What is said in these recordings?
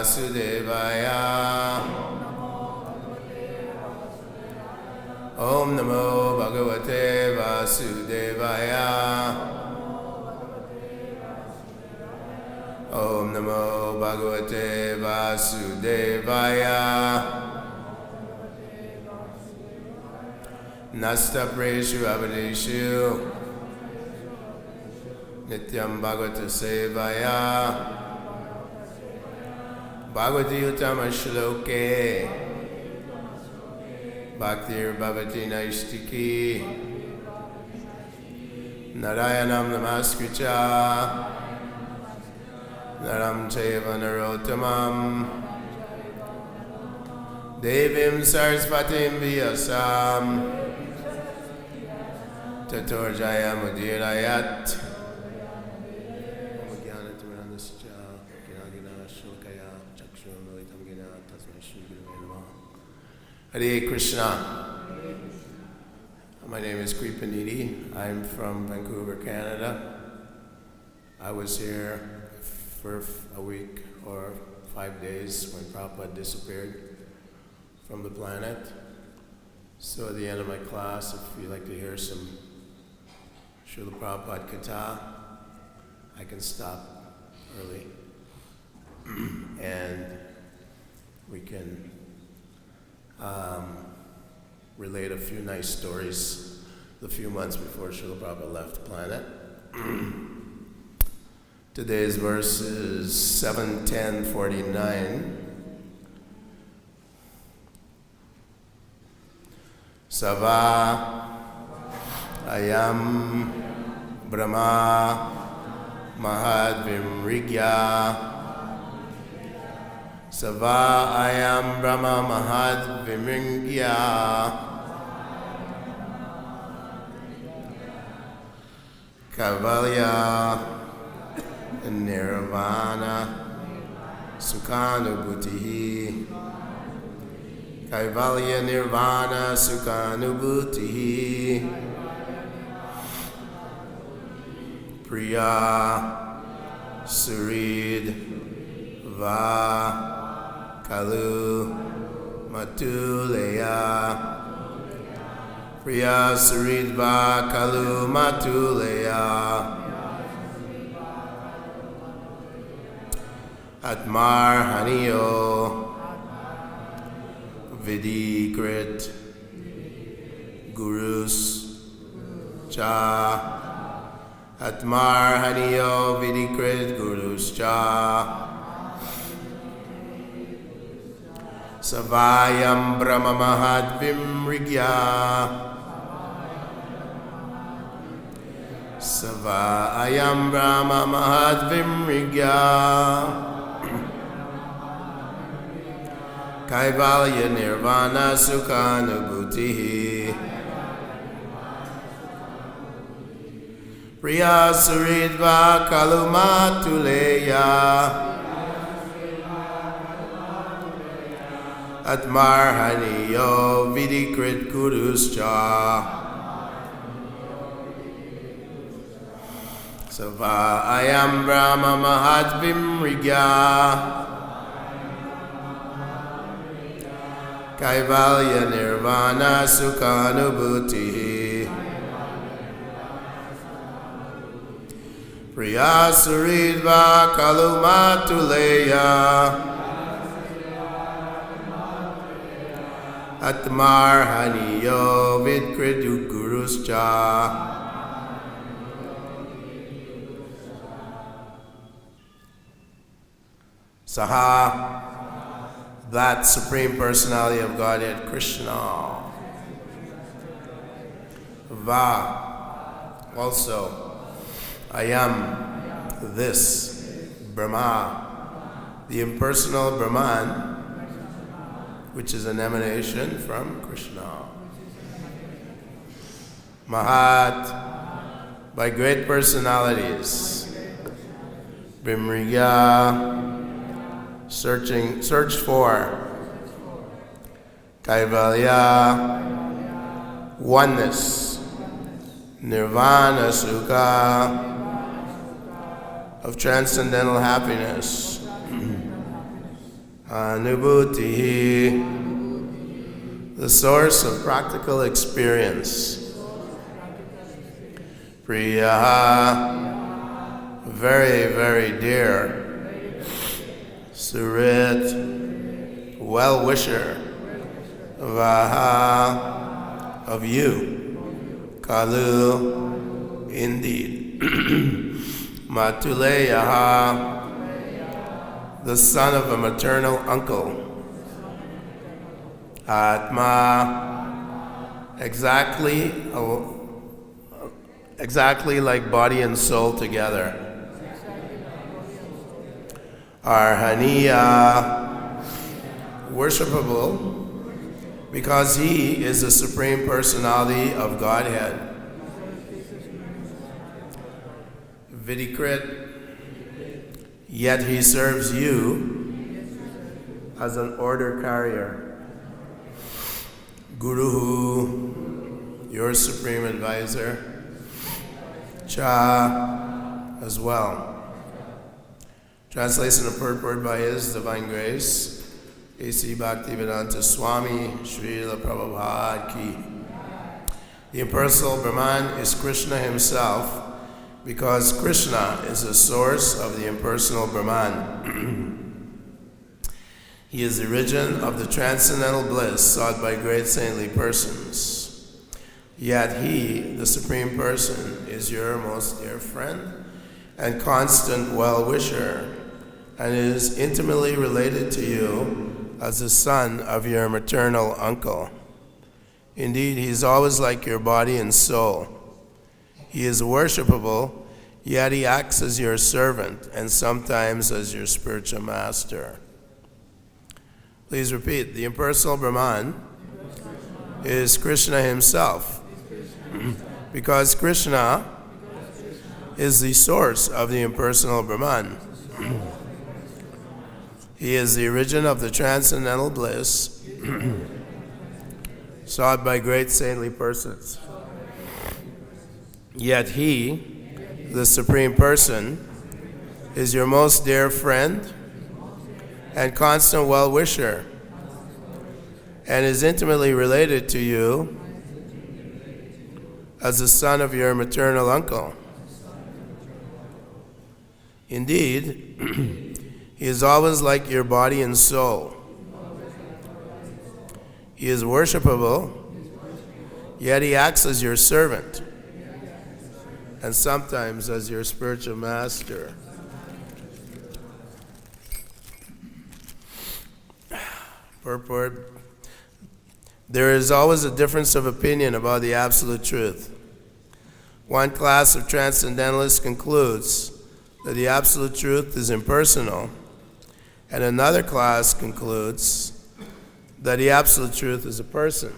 Vasudevaya. Om Namo Bhagavate Vasudevaya. Om Namo Bhagavate Vasudevaya. Nasta Preshu Avadeshu Nityam Bhagavata Sevaya Bhagavati Uttama Shloke Bhaktir Bhavati Naistiki Narayanam Namaskricha Naram Chaiva Narottamam Devim Sarasvatim Vyasam Tatorjaya Mudirayat Hare Krishna. My name is Kripanidhi. I'm from Vancouver, Canada. I was here for a week or 5 days when Prabhupada disappeared from the planet. So at the end of my class, if you'd like to hear some Srila Prabhupada Katha, I can stop early and we can relate a few nice stories the few months before Srila Prabhupada left the planet. Today's verse is 7:10:49. Sava ayam brahma mahadvimrigya. Sava ayam brahma mahadvimrigya. Kavalya nirvana sukhanubhutihi. Kaivalya nirvana sukhanubhutihi. Priya surid va kalu matuleya. Priya surid va kalu matuleya. Atmar haniyo vidikrit gurus cha. Atmar haniyo vidikrit gurus cha. Savayam brahma mahadvimrigya. Savayam brahma mahadvimrigya. Kaivalya nirvana sukhanubhutihi. Priya suridva kalumatuleya. Atmar haniyo vidikrit guruscha. Sava ayam brahma mahadvimrigya. Kaivalya nirvana sukhanubhutihi. Priya suridva kalumatuleya. Atmar haniyo vidkrit guruscha. Saha, that Supreme Personality of Godhead, Krishna. Va, also, I am this, Brahma, the impersonal Brahman, which is an emanation from Krishna. Mahat, by great personalities. Vimriya, search for. Kaivalya, oneness. Nirvana Sukha, of transcendental happiness. Anubhuti, the source of practical experience. Priya, very, very dear. Surit, well-wisher. Vaha, of you. Kalu, indeed. Matuleyaha, the son of a maternal uncle. Atma, exactly like body and soul together. Arhaniya, worshipable, because he is the Supreme Personality of Godhead. Vidikrit, yet he serves you as an order carrier. Guruhu, your supreme advisor. Cha, as well. Translation of purport by His Divine Grace, A.C. Bhaktivedanta Swami Srila Prabhupada Ki. The impersonal Brahman is Krishna himself, because Krishna is the source of the impersonal Brahman. He is the origin of the transcendental bliss sought by great saintly persons. Yet he, the Supreme Person, is your most dear friend and constant well-wisher, and is intimately related to you as the son of your maternal uncle. Indeed, he is always like your body and soul. He is worshipable, yet he acts as your servant and sometimes as your spiritual master. Please repeat. The impersonal Brahman is Krishna himself, because Krishna is the source of the impersonal Brahman. He is the origin of the transcendental bliss sought by great saintly persons. Yet he, the Supreme Person, is your most dear friend and constant well-wisher, and is intimately related to you as the son of your maternal uncle. Indeed, he is always like your body and soul. He is worshipable, yet he acts as your servant and sometimes as your spiritual master. Purport. There is always a difference of opinion about the absolute truth. One class of transcendentalists concludes that the absolute truth is impersonal, and another class concludes that the absolute truth is a person.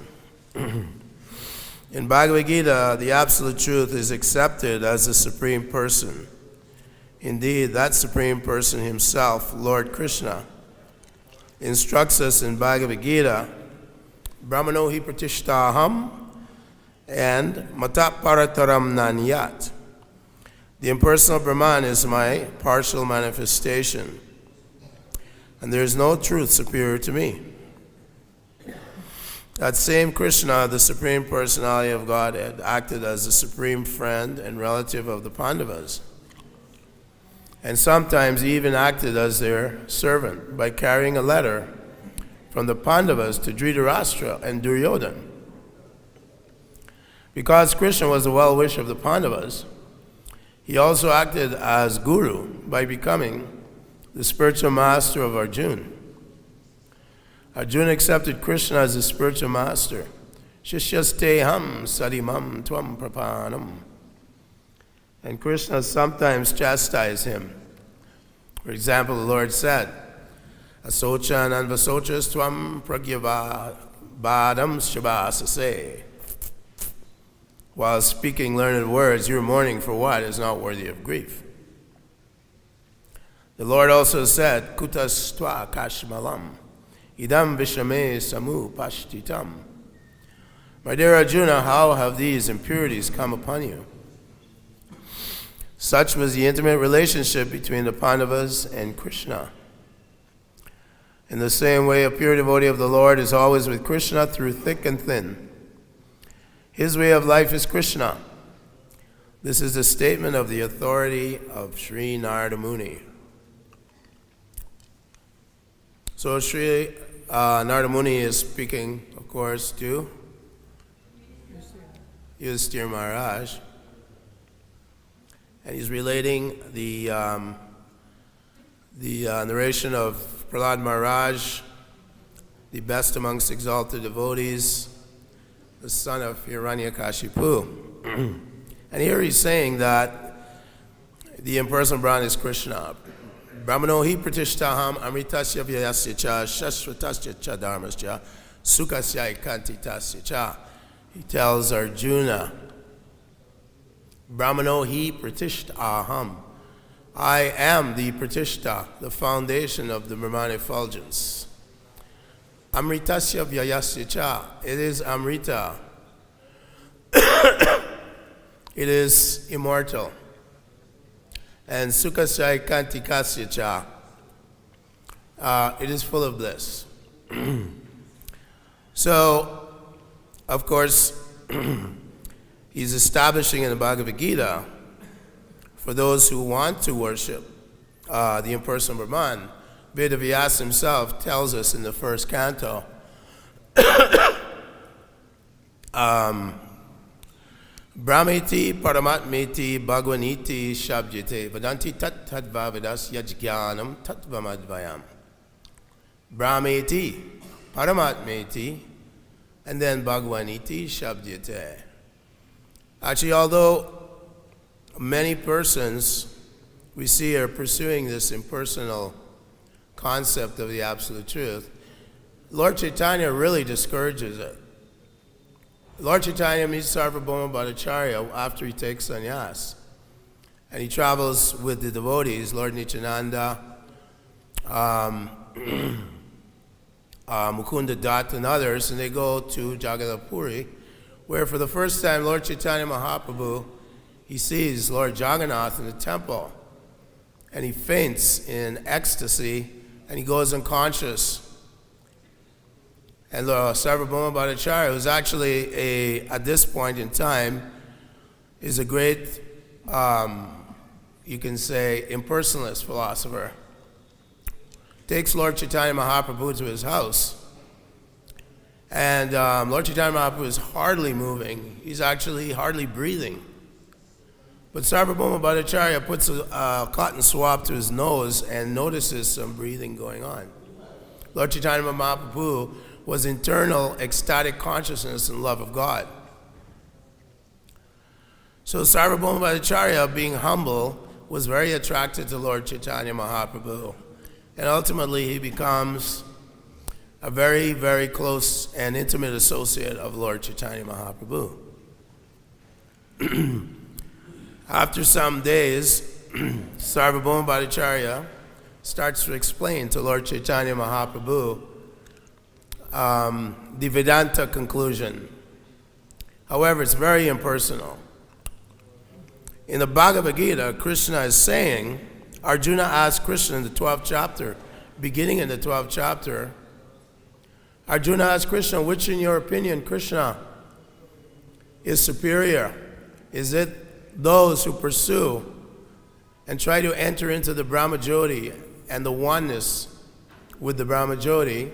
In Bhagavad Gita, the absolute truth is accepted as the Supreme Person. Indeed, that Supreme Person himself, Lord Krishna, instructs us in Bhagavad Gita, Brahmano hi pratishtaham and mata parataram nanyat. The impersonal Brahman is my partial manifestation, and there is no truth superior to me. That same Krishna, the Supreme Personality of Godhead, acted as the supreme friend and relative of the Pandavas, and sometimes he even acted as their servant by carrying a letter from the Pandavas to Dhritarashtra and Duryodhana. Because Krishna was the well-wisher of the Pandavas, he also acted as guru by becoming the spiritual master of Arjuna. Arjuna accepted Krishna as his spiritual master. Shishyasteham sadimam tvam prapanam. And Krishna sometimes chastised him. For example, the Lord said, Asochan anvasochas tvam pragyavadam shabasase. While speaking learned words, your mourning for what is not worthy of grief. The Lord also said, Kutas tva kashmalam, idam vishame samu pashtitam. My dear Arjuna, how have these impurities come upon you? Such was the intimate relationship between the Pandavas and Krishna. In the same way, a pure devotee of the Lord is always with Krishna through thick and thin. His way of life is Krishna. This is a statement of the authority of Sri Narada Muni. So Sri Narada Muni is speaking, of course, to Yudhishthira Maharaj. And he's relating the narration of Prahlad Maharaj, the best amongst exalted devotees, the son of Hiranyakashyapu. And here he's saying that the impersonal Brahman is Krishna. Brahmano hi pratishtaham amritasya vyayasya cha shashvatasya cha dharmasya sukasya ikantitasya cha. He tells Arjuna, Brahmano hi pratishtaham. I am the pratishta, the foundation of the Brahman effulgence. Amritasya vyayasya cha. It is Amrita. It is immortal. And Sukasya Kantikasya cha. It is full of bliss. So, of course, he's establishing in the Bhagavad Gita, for those who want to worship the impersonal Brahman, Vedavyasa himself tells us in the first canto, Brahmeti Paramatmeti Bhagwaniti Shabjite Vadanti Tat Tadvavidas Yajgyanam Tatvamadvayam. Brahmeti Paramatmeti and then Bhagwaniti Shabjite. Actually, although many persons we see are pursuing this impersonal concept of the absolute truth, Lord Chaitanya really discourages it. Lord Chaitanya meets Sarvabhauma Bhattacharya after he takes sannyas. And he travels with the devotees, Lord Nityananda, Mukunda Dutt, and others, and they go to Jagannath Puri, where for the first time Lord Chaitanya Mahaprabhu, he sees Lord Jagannath in the temple, and he faints in ecstasy, and he goes unconscious. And Sarvabhauma Bhattacharya, who's actually, at this point in time, is a great, you can say, impersonalist philosopher, takes Lord Chaitanya Mahaprabhu to his house. And Lord Chaitanya Mahaprabhu is hardly moving. He's actually hardly breathing. But Sarvabhauma Bhattacharya puts a cotton swab to his nose and notices some breathing going on. Lord Chaitanya Mahaprabhu was internal ecstatic consciousness and love of God. So Sarvabhauma Bhattacharya, being humble, was very attracted to Lord Chaitanya Mahaprabhu. And ultimately he becomes a very, very close and intimate associate of Lord Chaitanya Mahaprabhu. After some days, Sarvabhauma Bhattacharya starts to explain to Lord Chaitanya Mahaprabhu the Vedanta conclusion. However, it's very impersonal. In the Bhagavad Gita, Krishna is saying, Arjuna asked Krishna in the 12th chapter, beginning in the 12th chapter, Arjuna asked Krishna, which in your opinion, Krishna, is superior? Is it those who pursue and try to enter into the Brahmajyoti and the oneness with the Brahmajyoti,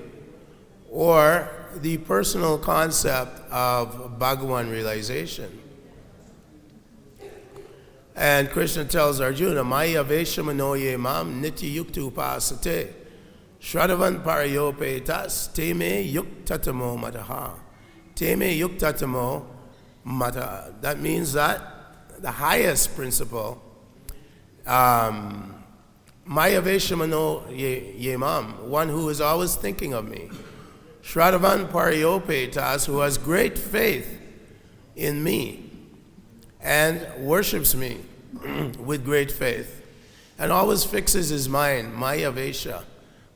or the personal concept of Bhagavan realization? And Krishna tells Arjuna, Maya Veshamanoye Mam Nitya Yukta Upasate Shraddhavan Parayopetas Teme Yuktatamo Mataha. Teme Yuktatamo Mataha. That means that the highest principle, Maya Veshamanoye Mam, one who is always thinking of me. Shraddhavan Parayopetas, who has great faith in me and worships me with great faith and always fixes his mind, Maya Vesha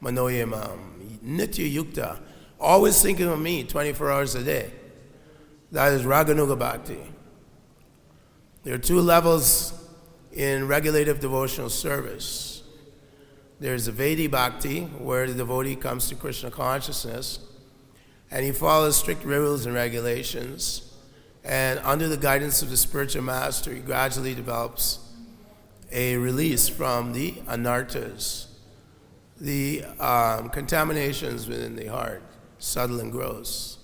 Manoyamam, Nitya Yukta, always thinking of me 24 hours a day. That is Raganuga Bhakti. There are two levels in regulative devotional service. There's a Vedi Bhakti, where the devotee comes to Krishna consciousness, and he follows strict rules and regulations. And under the guidance of the spiritual master, he gradually develops a release from the anarthas, the contaminations within the heart, subtle and gross.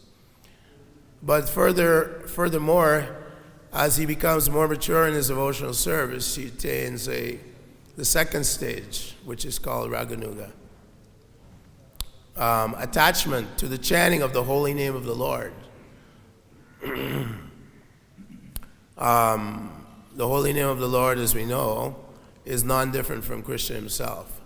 But furthermore, as he becomes more mature in his devotional service, he attains the second stage, which is called Raganuga. Attachment to the chanting of the holy name of the Lord. The holy name of the Lord, as we know, is non-different from Krishna himself.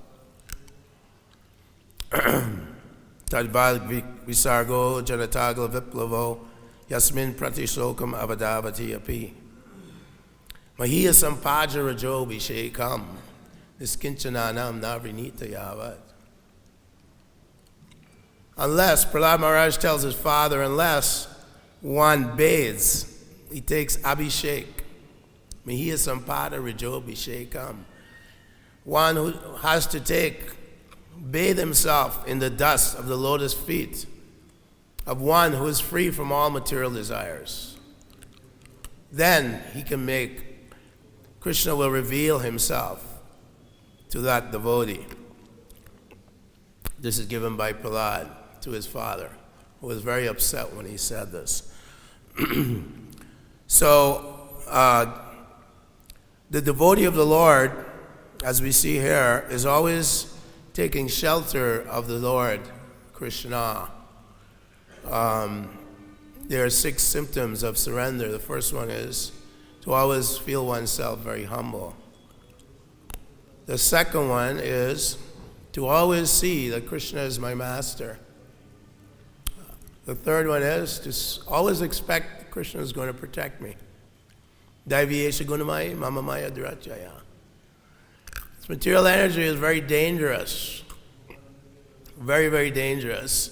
Tadvad visargo janatagla viplavo yasmin pratishlokam avadavati api. Mahiya sampaja rajo bhishekam niskinchananam navrinita yavat. Unless, Prahlad Maharaj tells his father, unless one bathes, he takes abhishek. Mahiya sampada rajo bhishekam. One who has to bathe himself in the dust of the lotus feet of one who is free from all material desires. Then he can Krishna will reveal himself to that devotee. This is given by Prahlad to his father, who was very upset when he said this. So, the devotee of the Lord, as we see here, is always taking shelter of the Lord, Krishna. There are 6 symptoms of surrender. The first one is to always feel oneself very humble. The second one is to always see that Krishna is my master. The third one is to always expect that Krishna is going to protect me. Daiviyesha gunamaya mamamaya durachaya. This material energy is very dangerous. Very, very dangerous.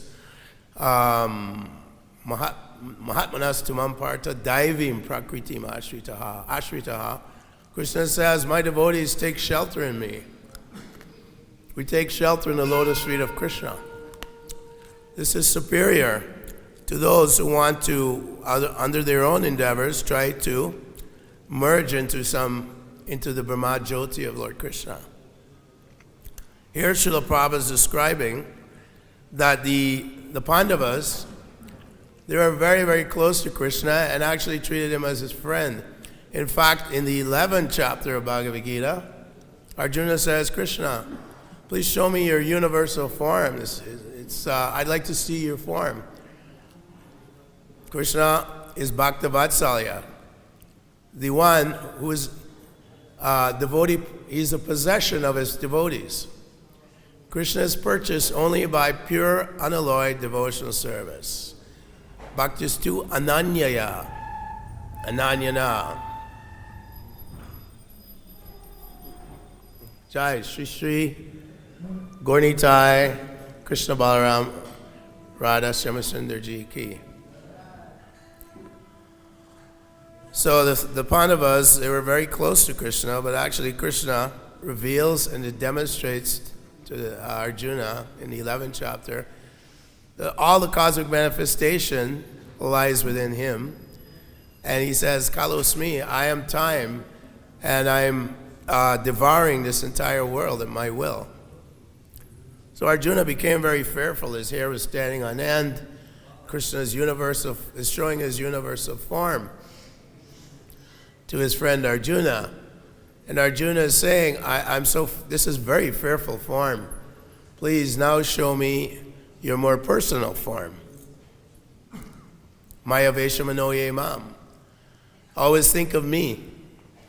Mahatmanas tumam partha daivim prakritim ashritaha. Ashritaha. Krishna says, my devotees take shelter in me. We take shelter in the lotus feet of Krishna. This is superior to those who want to, under their own endeavors, try to merge into the Brahma Jyoti of Lord Krishna. Here Srila Prabhupada is describing that the Pandavas, they were very, very close to Krishna and actually treated him as his friend. In fact, in the 11th chapter of Bhagavad Gita, Arjuna says, Krishna, please show me your universal form. I'd like to see your form. Krishna is Bhakta Vatsalya, the one who is devotee. He's a possession of his devotees. Krishna is purchased only by pure, unalloyed devotional service. Bhaktistu ananyaya, ananyana. Jai Shri Shri Gaurnitai Krishna Balaram Radha Shyamasundar Ji Ki. So the Pandavas, they were very close to Krishna, but actually Krishna reveals and it demonstrates to Arjuna in the 11th chapter that all the cosmic manifestation lies within him. And he says, Kalosmi, I am time, and I am devouring this entire world at my will. So Arjuna became very fearful. His hair was standing on end. Krishna is showing his universal form to his friend Arjuna. And Arjuna is saying, this is very fearful form. Please now show me your more personal form. Maya Veshamanoye Mam. Always think of me.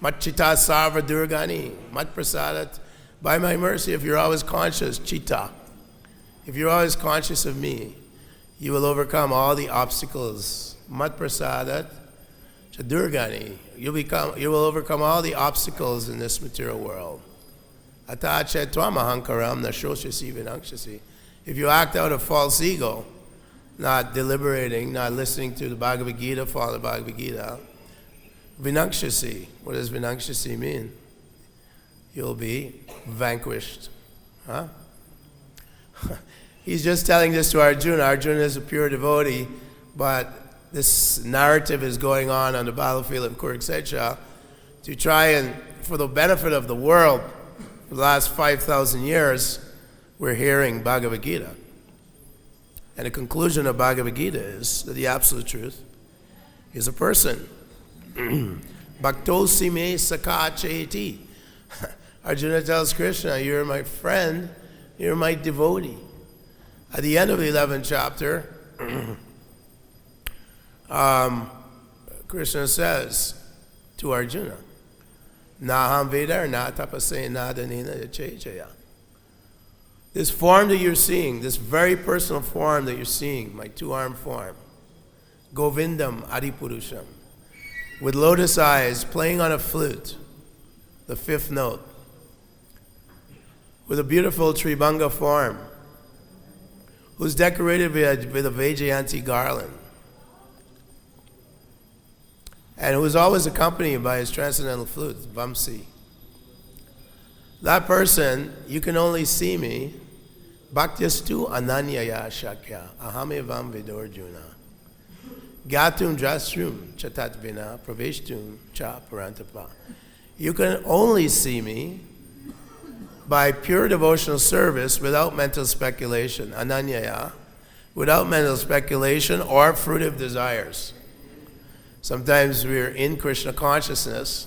Matchita Sarva Durgani. Mat Prasadat. By my mercy, if you're always conscious, Chitta. If you're always conscious of me, you will overcome all the obstacles. Mat Prasadat. Durgani, you will overcome all the obstacles in this material world. Atache twamahankaram nashoshasi vinakshasi. If you act out of false ego, not deliberating, not listening to the Bhagavad Gita, follow the Bhagavad Gita, vinakshasi. What does vinakshasi mean? You'll be vanquished. Huh? He's just telling this to Arjuna. Arjuna is a pure devotee, but this narrative is going on the battlefield of Kurukshetra to try and, for the benefit of the world, for the last 5,000 years, we're hearing Bhagavad Gita. And the conclusion of Bhagavad Gita is that the absolute truth is a person. Bhaktosi me sakha cheti. Arjuna tells Krishna, you're my friend, you're my devotee. At the end of the 11th chapter, Krishna says to Arjuna, Naham Vedar na tapase nadanina chejaya. This form that you're seeing, this very personal form that you're seeing, my two-armed form, Govindam Adipurusham, with lotus eyes, playing on a flute, the fifth note, with a beautiful Tribhanga form, who's decorated with a Vaijayanti garland, and who's always accompanied by his transcendental flute, Vamsi. That person, you can only see me, Bhaktyastu Ananyaya Shakya, Ahamevam Vidorjuna, Gatum Jasrum Chatatvina, Praveshtum Cha Parantapa. You can only see me by pure devotional service without mental speculation, Ananyaya, without mental speculation or fruitive desires. Sometimes we're in Krishna consciousness,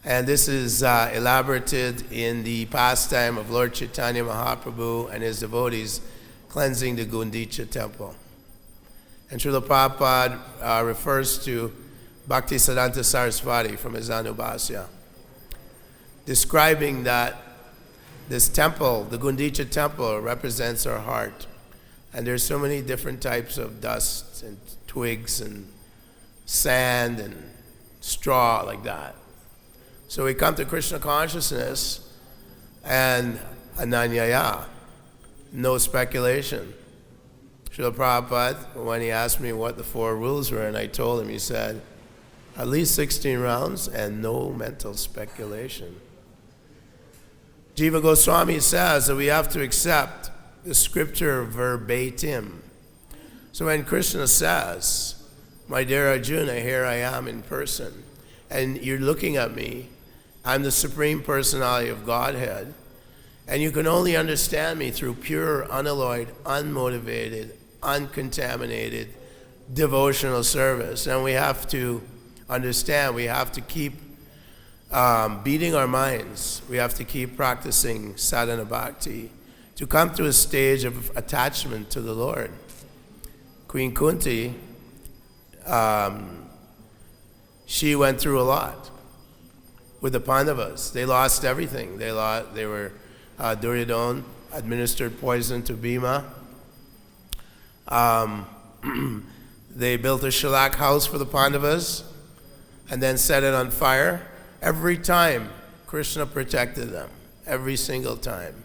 and this is elaborated in the pastime of Lord Chaitanya Mahaprabhu and his devotees cleansing the Gundicha temple. And Srila Prabhupada refers to Bhakti Siddhanta Saraswati from his Anubhasya, describing that this temple, the Gundicha temple, represents our heart. And there's so many different types of dust and twigs and sand and straw like that. So we come to Krishna consciousness and Ananyaya, no speculation. Srila Prabhupada, when he asked me what the 4 rules were, and I told him, he said, at least 16 rounds and no mental speculation. Jiva Goswami says that we have to accept the scripture verbatim. So when Krishna says, my dear Arjuna, here I am in person, and you're looking at me, I'm the Supreme Personality of Godhead, and you can only understand me through pure, unalloyed, unmotivated, uncontaminated devotional service. And we have to understand, we have to keep beating our minds. We have to keep practicing sadhana bhakti to come to a stage of attachment to the Lord. Queen Kunti, she went through a lot with the Pandavas. They lost everything. They were Duryodhana administered poison to Bhima. They built a Shalak house for the Pandavas and then set it on fire. Every time, Krishna protected them. Every single time.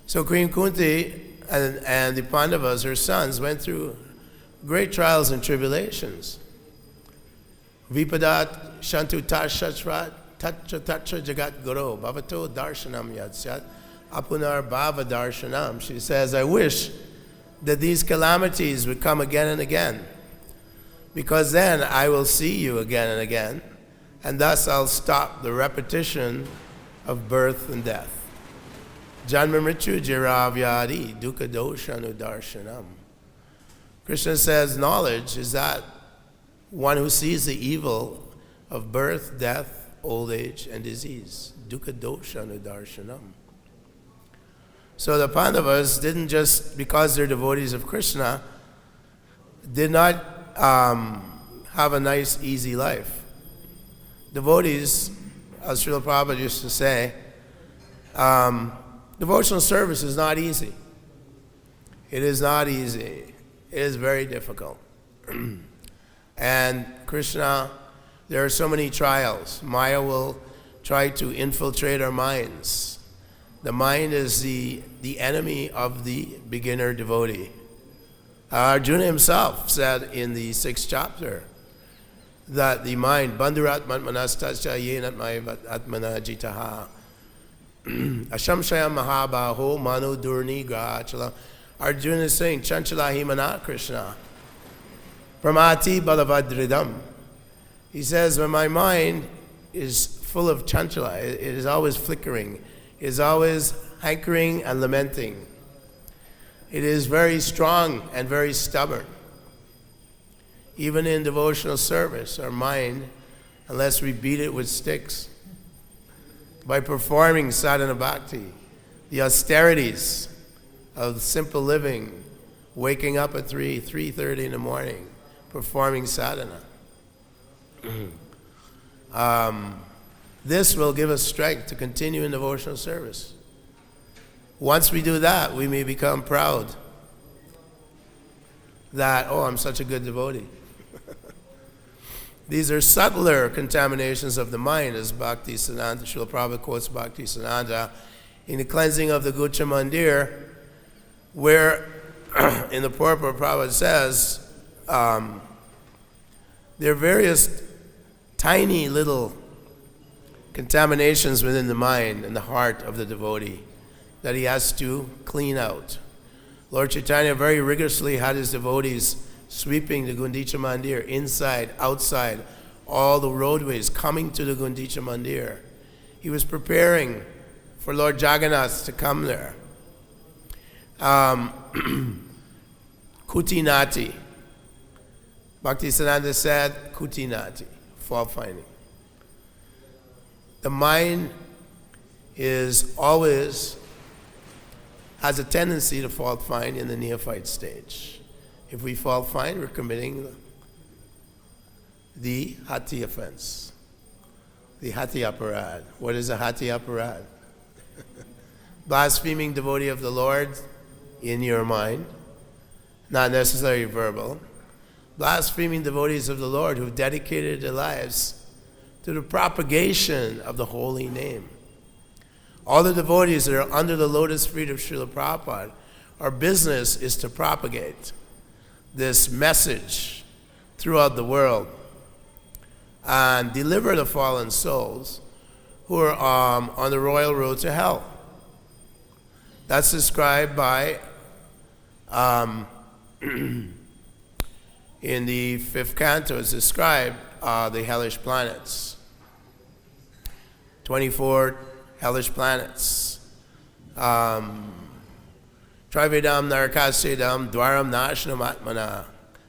So Queen Kunti and the Pandavas, her sons, went through great trials and tribulations. Vipadat shantu tashachrat tacha tacha jagat guru bhavato darshanam yatsyat apunar bhava darshanam. She says, I wish that these calamities would come again and again, because then I will see you again and again, and thus I'll stop the repetition of birth and death. Janma mrityu jara vyadi dukkha doshanu darshanam. Krishna says knowledge is that one who sees the evil of birth, death, old age, and disease. Dukkha doshanu darshanam. So the Pandavas didn't just, because they're devotees of Krishna, did not have a nice, easy life. Devotees, as Srila Prabhupada used to say, devotional service is not easy. It is not easy. It is very difficult. And Krishna, there are so many trials. Maya will try to infiltrate our minds. The mind is the enemy of the beginner devotee. Arjuna himself said in the 6th chapter that the mind, bandhuratmat manastasya yenat maivat atmana jitaha, Ashamshaya Mahabaho Manu Durni Grahachalam. Arjuna is saying, Chanchala Himana Krishna. Pramati Balavadridam. He says, when my mind is full of chanchala, it is always flickering, it is always hankering and lamenting. It is very strong and very stubborn. Even in devotional service, our mind, unless we beat it with sticks, by performing sadhana bhakti, the austerities of simple living, waking up at 3:30 in the morning, performing sadhana. This will give us strength to continue in devotional service. Once we do that, we may become proud that, oh, I'm such a good devotee. These are subtler contaminations of the mind, as Bhakti Siddhanta, Srila Prabhupada quotes Bhakti Siddhanta in the cleansing of the Gucha Mandir, where in the purport Prabhupada says, there are various tiny little contaminations within the mind and the heart of the devotee that he has to clean out. Lord Chaitanya very rigorously had his devotees sweeping the Gundicha Mandir, inside, outside, all the roadways coming to the Gundicha Mandir. He was preparing for Lord Jagannath to come there. Kutinati. Bhaktisiddhanta said, Kutinati, fault finding. The mind is always, has a tendency to fault find in the neophyte stage. If we fault find, we're committing the hati offense, the hati aparad. What is a hati aparad? Blaspheming devotee of the Lord in your mind, not necessarily verbal. Blaspheming devotees of the Lord who've dedicated their lives to the propagation of the holy name. All the devotees that are under the lotus feet of Srila Prabhupada, our business is to propagate this message throughout the world and deliver the fallen souls who are on the royal road to hell. That's described by, in the 5th canto, it's described the hellish planets. 24 hellish planets. Trivedam Narakasyadam Dwaram Nashnam Atmana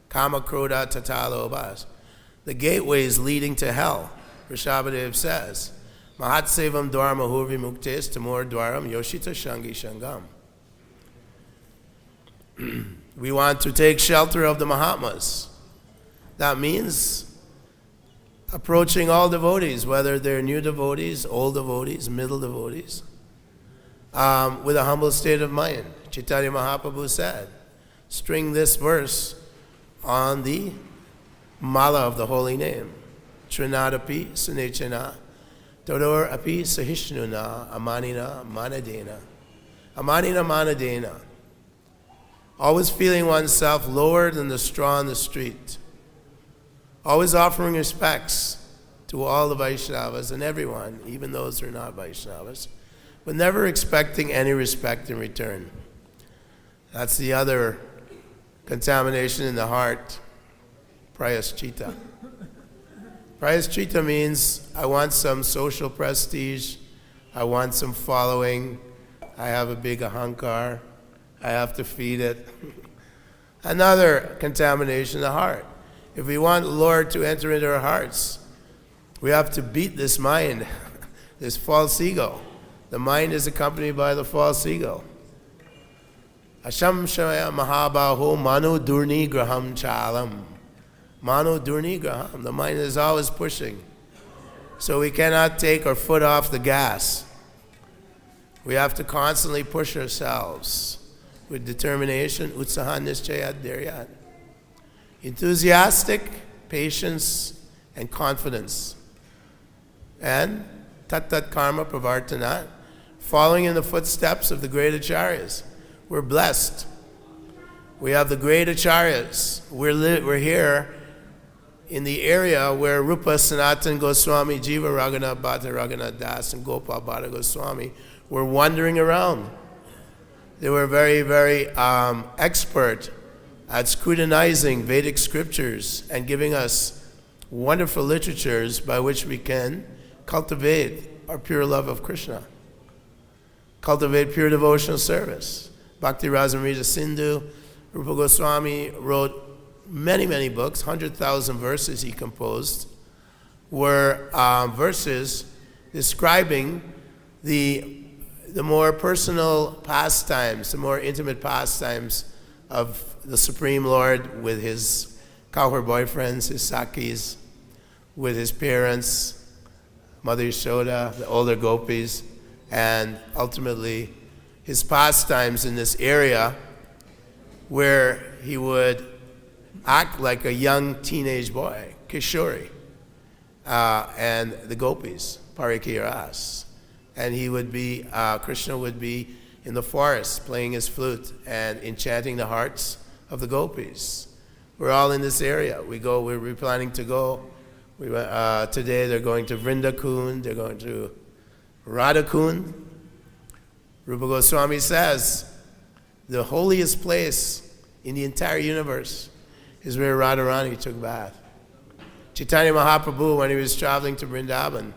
Kama Krodha Tatalobhas. The gateways leading to hell, Rishabhadev says. Mahatsevam Dwarma Hurvi Muktes Tamur Dwaram Yoshita Shangi Shangam. We want to take shelter of the Mahatmas. That means approaching all devotees, whether they're new devotees, old devotees, middle devotees, with a humble state of mind. Chaitanya Mahaprabhu said, string this verse on the mala of the holy name. Trinadapi Sunechana, Todor Api Sahishnuna, Amanina Manadena. Amanina Manadena. Always feeling oneself lower than the straw on the street. Always offering respects to all the Vaishnavas and everyone, even those who are not Vaishnavas, but never expecting any respect in return. That's the other contamination in the heart, prayaschita. Prayaschita means I want some social prestige, I want some following, I have a big ahankar, I have to feed it. Another contamination in the heart. If we want the Lord to enter into our hearts, we have to beat this mind, this false ego. The mind is accompanied by the false ego. Ashamshaya Mahabaho Manu Durni Graham Chalam. Manu Durni Graham. The mind is always pushing. So we cannot take our foot off the gas. We have to constantly push ourselves with determination, utsahan nischayat dharyat. Enthusiastic, patience, and confidence. And tat karma pravartana, following in the footsteps of the great acharyas. We're blessed. We have the great acharyas. We're here in the area where Rupa Sanatan Goswami, Jiva Raghunath Bhatta Raghunath Das, and Gopal Bhatta Goswami were wandering around. They were very, very expert at scrutinizing Vedic scriptures and giving us wonderful literatures by which we can cultivate our pure love of Krishna, cultivate pure devotional service. Bhakti Rasamrita Sindhu, Rupa Goswami wrote many, many books, 100,000 verses he composed, were verses describing the more personal pastimes, the more intimate pastimes of the Supreme Lord with his cowherd boyfriends, his sakis, with his parents, Mother Yashoda, the older gopis, and ultimately his pastimes in this area where he would act like a young teenage boy, Kishori, and the gopis, Parikiras. And he would be, Krishna would be in the forest playing his flute and enchanting the hearts of the gopis. We're all in this area. We're planning to go. Today they're going to Vrindavan, they're going to Radhakund. Rupa Goswami says, the holiest place in the entire universe is where Radharani took bath. Chaitanya Mahaprabhu, when he was traveling to Vrindavan,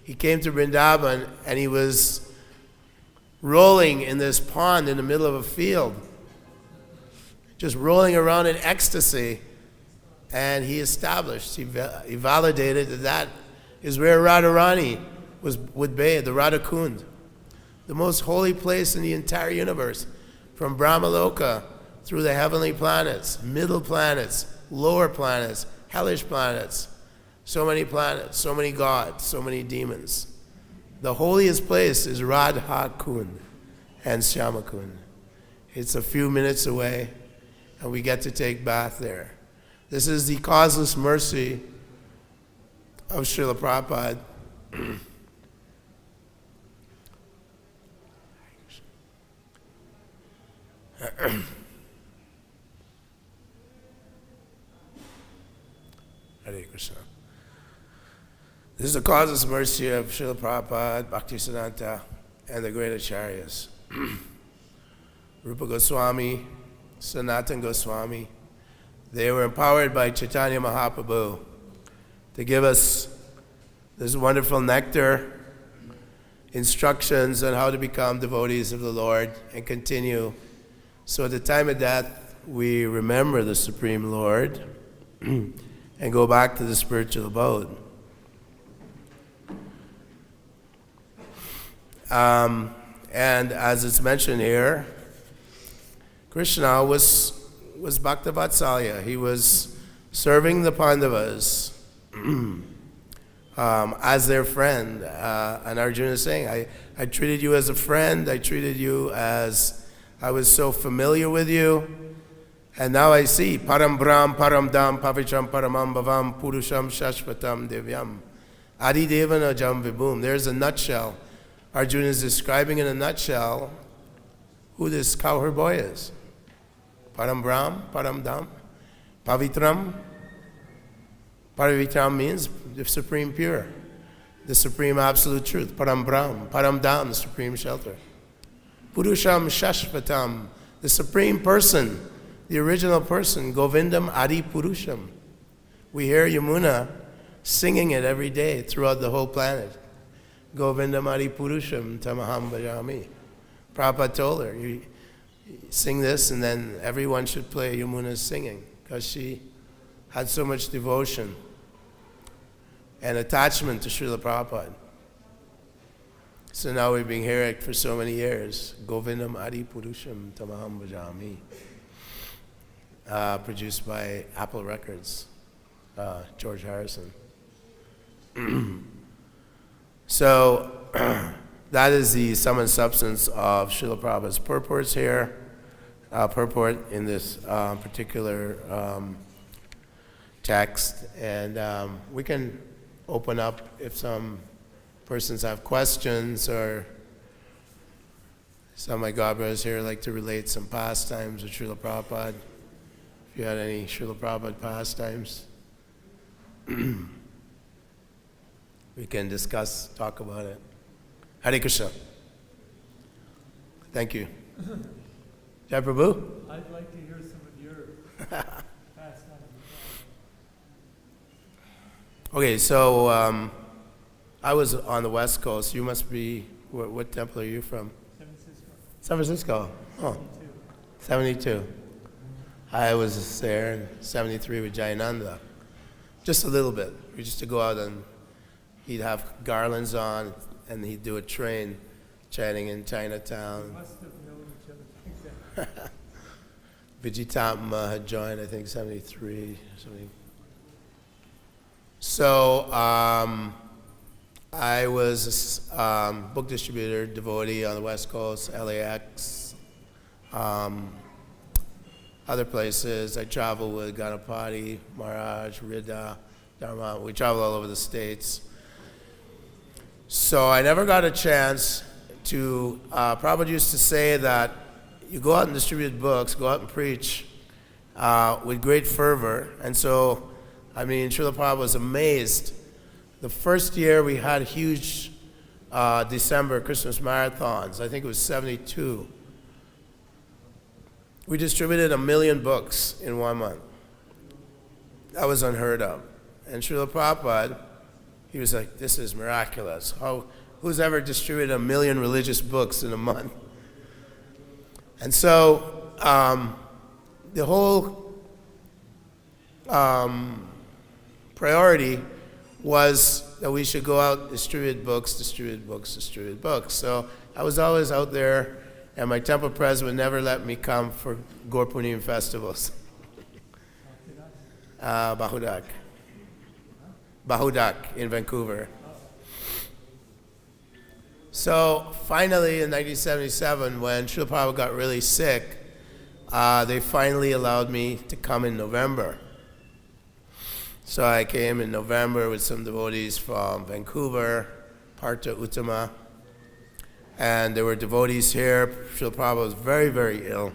he came to Vrindavan and he was rolling in this pond in the middle of a field, just rolling around in ecstasy. And he established, he validated that is where Radharani would bathe, the Radhakund, the most holy place in the entire universe, from Brahmaloka through the heavenly planets, middle planets, lower planets, hellish planets, so many planets, so many gods, so many demons. The holiest place is Radhakund and Shyamakund. It's a few minutes away, and we get to take bath there. This is the causeless mercy of Srila Prabhupada. Hare Krishna. This is the causeless mercy of Srila Prabhupada, Bhaktisiddhanta, and the great acharyas. Rupa Goswami, Sanatana Goswami, they were empowered by Chaitanya Mahaprabhu to give us this wonderful nectar, instructions on how to become devotees of the Lord and continue. So at the time of death, we remember the Supreme Lord and go back to the spiritual abode. And as it's mentioned here, Krishna was Bhaktavatsalya. He was serving the Pandavas as their friend. And Arjuna is saying, I treated you as a friend. I treated you as I was so familiar with you. And now I see, Param Brahm, Param Dham, Pavitram Paramam Bhavam, Purusham Shashvatam Devyam, Adi Devana Jam Vibhum. There's a nutshell. Arjuna is describing in a nutshell who this cowherd boy is. Param Brahm, Param Dham, Pavitram. Pavitram means the supreme pure, the supreme absolute truth. Param Brahm, Param Dham, the supreme shelter. Purusham Shashvatam, the supreme person, the original person, Govindam Adi Purusham. We hear Yamuna singing it every day throughout the whole planet. Govindam Adi Purusham Tamaham Bhajami. Prabhupada told her, you sing this and then everyone should play Yamuna's singing, because she had so much devotion and attachment to Srila Prabhupada. So now we've been hearing it for so many years. Govindam Adi Purusham Tamaham Bhajami. Produced by Apple Records, George Harrison. So that is the sum and substance of Srila Prabhupada's purports here, purport in this particular text. And we can open up if some persons have questions, or some of my godbrothers here like to relate some pastimes of Srila Prabhupada. If you had any Srila Prabhupada pastimes, we can discuss, talk about it. Hare Krishna. Thank you. Jai Prabhu? I'd like to hear some of your pastime. Okay, so I was on the West Coast. You must be, what temple are you from? San Francisco. Oh, 72. I was there in 73 with Jayananda. Just a little bit. We used to go out and he'd have garlands on and he'd do a train chanting in Chinatown. Must have known each other like that. Vijitam had joined, I think, 73. Something. So I was a book distributor, devotee on the West Coast, LAX, other places. I traveled with Ganapati, Maharaj, Rida, Dharma. We traveled all over the States. So I never got a chance to, Prabhupada used to say that you go out and distribute books, go out and preach with great fervor. And so, I mean, Srila Prabhupada was amazed. The first year we had huge December Christmas marathons. I think it was 72. We distributed 1 million books in 1 month. That was unheard of. And Srila Prabhupada, he was like, this is miraculous. Who's ever distributed 1 million religious books in a month? And so the whole priority was that we should go out, distribute books, distribute books, distribute books. So I was always out there, and my temple president would never let me come for Gaur Punim festivals. Bahudak in Vancouver. So finally in 1977, when Srila Prabhupada got really sick, they finally allowed me to come in November. So I came in November with some devotees from Vancouver, Partha Uttama, and there were devotees here. Srila Prabhupada was very, very ill.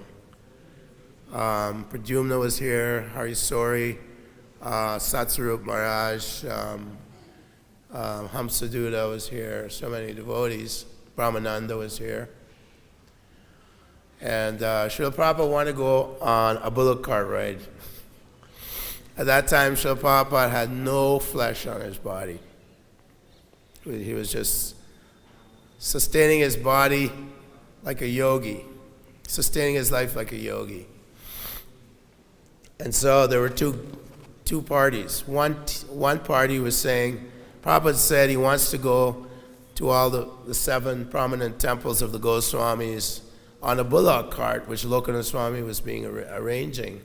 Pradyumna was here, Harisori, Satsarup Maharaj, Hamsaduta was here, so many devotees. Brahmananda was here. And Srila Prabhupada wanted to go on a bullock cart ride. At that time, Srila Prabhupada had no flesh on his body. He was just sustaining his body like a yogi, sustaining his life like a yogi. And so there were two parties. One party was saying, Prabhupada said he wants to go to all the 7 prominent temples of the Goswamis on a bullock cart, which Lokanath Swami was arranging.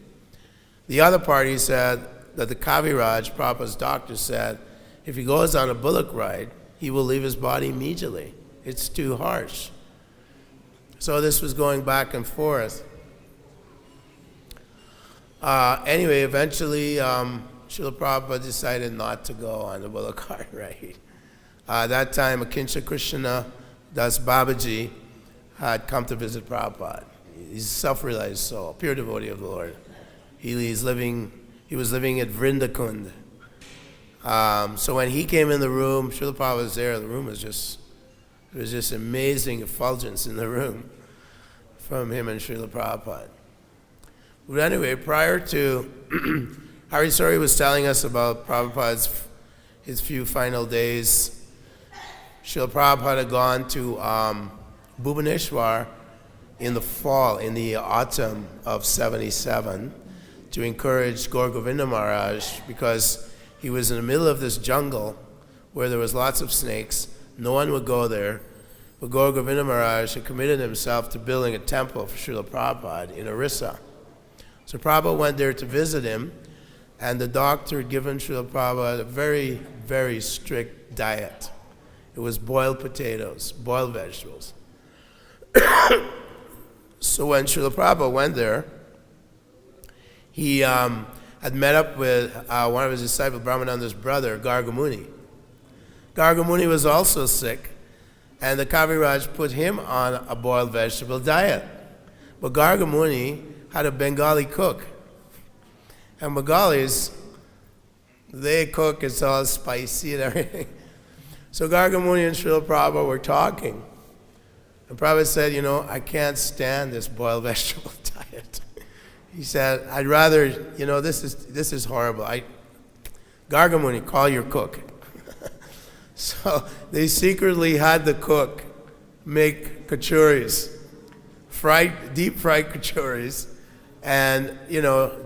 The other party said that the Kaviraj, Prabhupada's doctor, said if he goes on a bullock ride, he will leave his body immediately. It's too harsh. So this was going back and forth. Anyway, eventually, Srila Prabhupada decided not to go on the bullock cart ride. That time, Akinsha Krishna Das Babaji had come to visit Prabhupada. He's a self-realized soul, pure devotee of the Lord. He was living at Vrindavan. So when he came in the room, Srila Prabhupada was there. The room was just amazing effulgence in the room from him and Srila Prabhupada. But anyway, prior to, Harisori was telling us about Prabhupada's his few final days. Srila Prabhupada had gone to Bhubaneswar in the fall, in the autumn of 77, to encourage Gaur Govinda Maharaj, because he was in the middle of this jungle where there was lots of snakes. No one would go there. But Gaur Govinda Maharaj had committed himself to building a temple for Srila Prabhupada in Orissa. So Prabhupada went there to visit him, and the doctor had given Srila Prabhupada a very, very strict diet. It was boiled potatoes, boiled vegetables. So when Srila Prabhupada went there, he had met up with one of his disciples, Brahmananda's brother, Gargamuni. Gargamuni was also sick, and the Kaviraj put him on a boiled vegetable diet. But Gargamuni had a Bengali cook. And Bengalis, they cook, it's all spicy and everything. So Gargamuni and Srila Prabhupada were talking. And Prabhupada said, I can't stand this boiled vegetable diet. He said, I'd rather, this is horrible. Gargamuni, call your cook. So they secretly had the cook make kachuris, deep fried kachuris, and,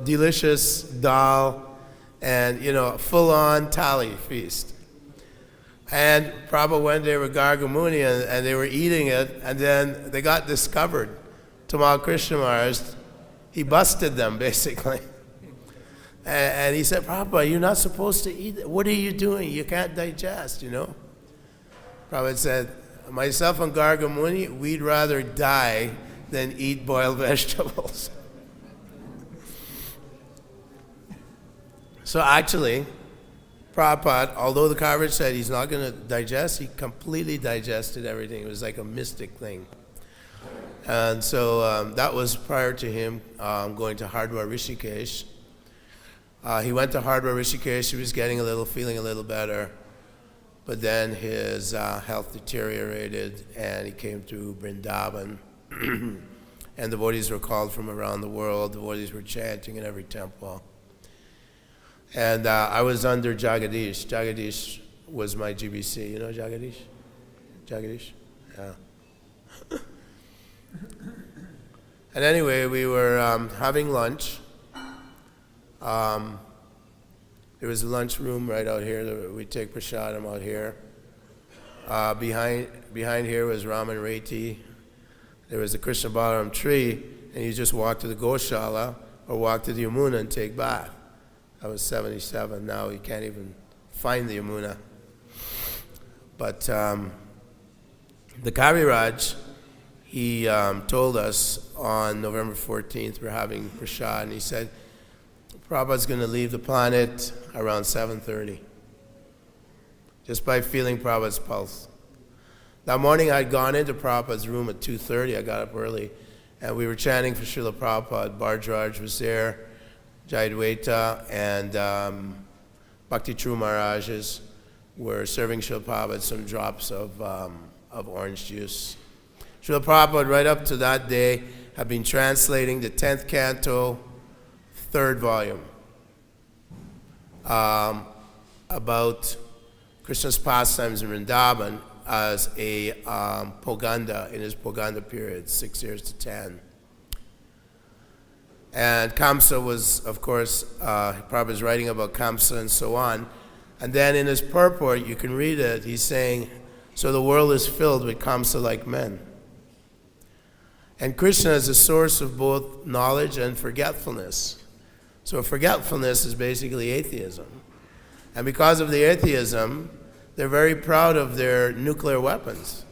delicious dal, and, full-on thali feast. And Prabhupada went there with Gargamuni, and they were eating it, and then they got discovered. Tamal Krishna Maharaj, he busted them, basically. And he said, Prabhupada, you're not supposed to eat it. What are you doing? You can't digest, Prabhupada said, myself and Gargamuni, we'd rather die than eat boiled vegetables. So actually, Prabhupada, although the Kaviraj said he's not going to digest, he completely digested everything. It was like a mystic thing. And so that was prior to him going to Hardwar Rishikesh. He went to Hardwar Rishikesh. He was feeling a little better. But then his health deteriorated, and he came to Vrindavan. And devotees were called from around the world. Devotees were chanting in every temple. And I was under Jagadish. Jagadish was my GBC. You know Jagadish? Jagadish? Yeah. And anyway, we were having lunch. There was a lunch room right out here. We take prasadam out here. Behind here was Raman Reti. There was the Krishna Balaram tree, and you just walk to the Goshala or walk to the Yamuna and take bath. I was 77. Now you can't even find the Yamuna. But the Kaviraj, he told us on November 14th, we're having prasad, and he said, Prabhupada's going to leave the planet around 7:30, just by feeling Prabhupada's pulse. That morning I'd gone into Prabhupada's room at 2:30. I got up early, and we were chanting for Srila Prabhupada. Bhardraj was there, Jayadvaita, and Bhakti True Maharajas were serving Srila Prabhupada some drops of orange juice. Srila Prabhupada, right up to that day, had been translating the 10th canto, 3rd volume, about Krishna's pastimes in Vrindavan as a Poganda in his Poganda period, 6 years to 10. And Kamsa was, of course, Prabhupada's writing about Kamsa and so on. And then in his purport, you can read it, he's saying, so the world is filled with Kamsa-like men. And Krishna is a source of both knowledge and forgetfulness. So forgetfulness is basically atheism. And because of the atheism, they're very proud of their nuclear weapons.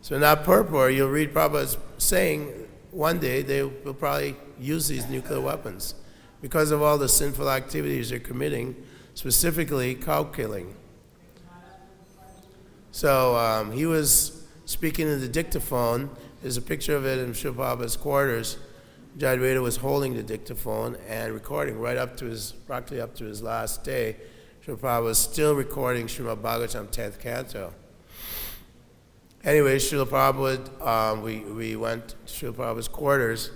So in that purport, you'll read Prabhupada saying one day they will probably use these nuclear weapons because of all the sinful activities they're committing, specifically cow killing. So he was speaking in the dictaphone. There's a picture of it in Srila Prabhupada's quarters. Jayadvaita was holding the dictaphone and recording right up to practically up to his last day. Srila Prabhupada was still recording Srimad Bhagavatam 10th canto. Anyway, Srila Prabhupada, we went to Srila Prabhupada's quarters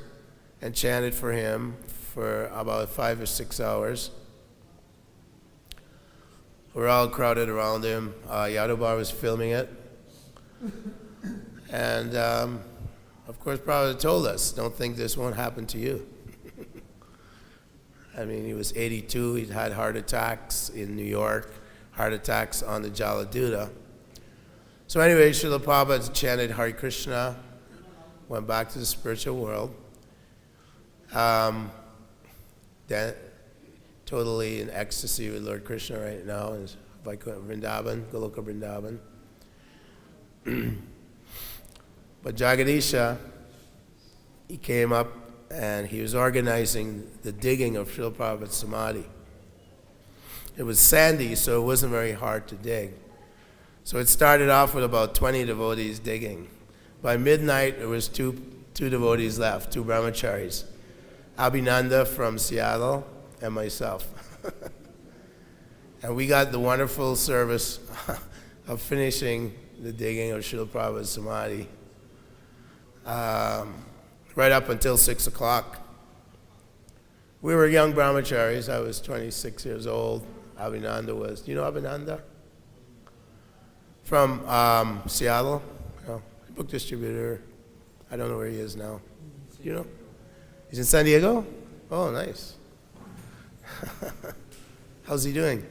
and chanted for him for about 5 or 6 hours. We're all crowded around him. Yadobar was filming it. And of course, Prabhupada told us, don't think this won't happen to you. I mean, he was 82, he'd had heart attacks in New York, heart attacks on the Jaladuta. So anyway, Srila Prabhupada chanted Hare Krishna, went back to the spiritual world. Then, totally in ecstasy with Lord Krishna right now, in Vrindavan, Goloka Vrindavan. But Jagadisha, he came up and he was organizing the digging of Srila Prabhupada's Samadhi. It was sandy, so it wasn't very hard to dig. So it started off with about 20 devotees digging. By midnight, there was two devotees left, 2 brahmacharis, Abhinanda from Seattle and myself. And we got the wonderful service of finishing the digging of Srila Prabhupada's Samadhi. right up until 6 o'clock. We were young brahmacharis. I was 26 years old. Abhinanda was, do you know Abhinanda? From Seattle, book distributor. I don't know where he is now. You know? He's in San Diego? Oh, nice. How's he doing?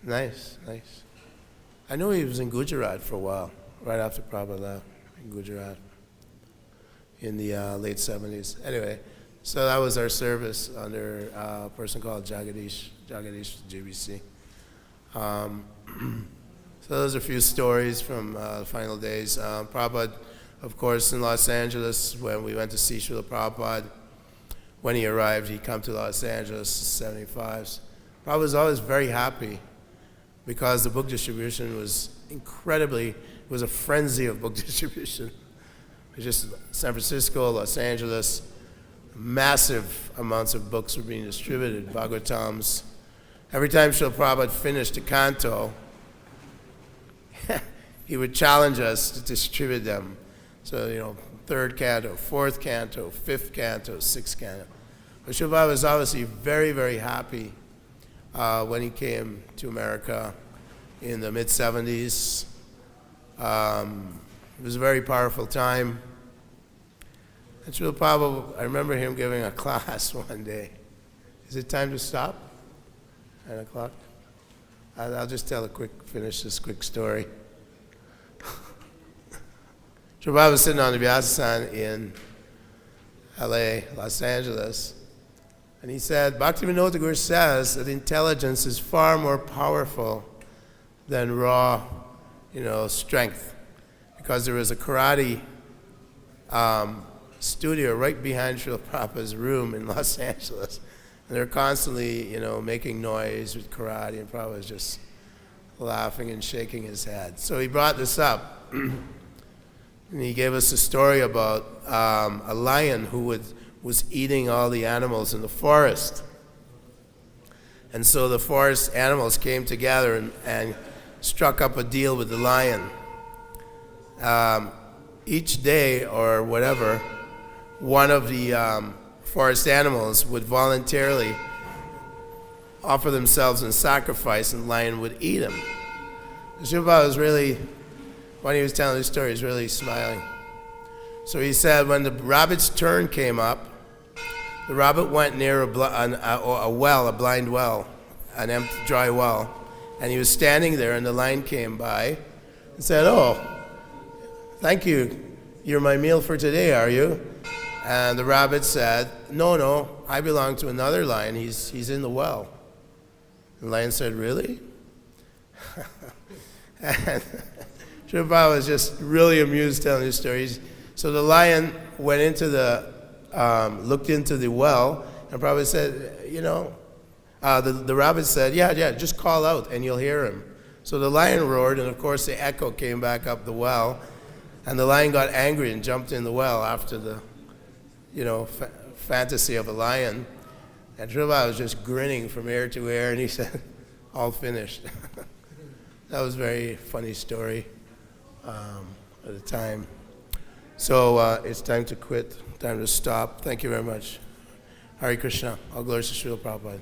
Nice, nice. I know he was in Gujarat for a while, right after Prabhupada left, in Gujarat, in the late 70s. Anyway, so that was our service under a person called Jagadish GBC. So those are a few stories from the final days. Prabhupada, of course, in Los Angeles, when we went to see Srila Prabhupada, when he arrived, he'd come to Los Angeles, 75s. Prabhupada was always very happy because the book distribution was incredibly, it was a frenzy of book distribution. It was just San Francisco, Los Angeles, massive amounts of books were being distributed, Bhagavatams. Every time Srila Prabhupada finished a canto, he would challenge us to distribute them. So, third canto, fourth canto, fifth canto, sixth canto. But Srila Prabhupada was obviously very, very happy when he came to America in the mid-70s. It was a very powerful time. And Srila Prabhupada, I remember him giving a class one day. Is it time to stop? 9 o'clock? I'll just finish this quick story. Srila Prabhupada was sitting on the Vyasasan in LA, Los Angeles, and he said, Bhaktivinoda Thakur says that intelligence is far more powerful than raw, strength. Because there was a karate studio right behind Srila Prabhupada's room in Los Angeles. And they're constantly, making noise with karate, and Prabhupada was just laughing and shaking his head. So he brought this up, and he gave us a story about a lion who was eating all the animals in the forest. And so the forest animals came together and struck up a deal with the lion. Each day or whatever, one of the forest animals would voluntarily offer themselves in sacrifice, and the lion would eat them. Srila Prabhupada was really, when he was telling the story, he was really smiling. So he said when the rabbit's turn came up, the rabbit went near a blind well, an empty, dry well, and he was standing there, and the lion came by and said, "Oh, thank you. You're my meal for today, are you?" And the rabbit said, No, I belong to another lion. He's in the well. And the lion said, "Really?" And Srila Prabhupada was just really amused telling his stories. So the lion went into looked into the well, and Prabhupada said, the rabbit said, yeah, just call out and you'll hear him. So the lion roared, and of course the echo came back up the well, and the lion got angry and jumped in the well after the, fantasy of a lion. And Srila was just grinning from ear to ear, and he said, "All finished." That was a very funny story at the time. So it's time to quit, time to stop. Thank you very much. Hare Krishna. All glories to Srila Prabhupada.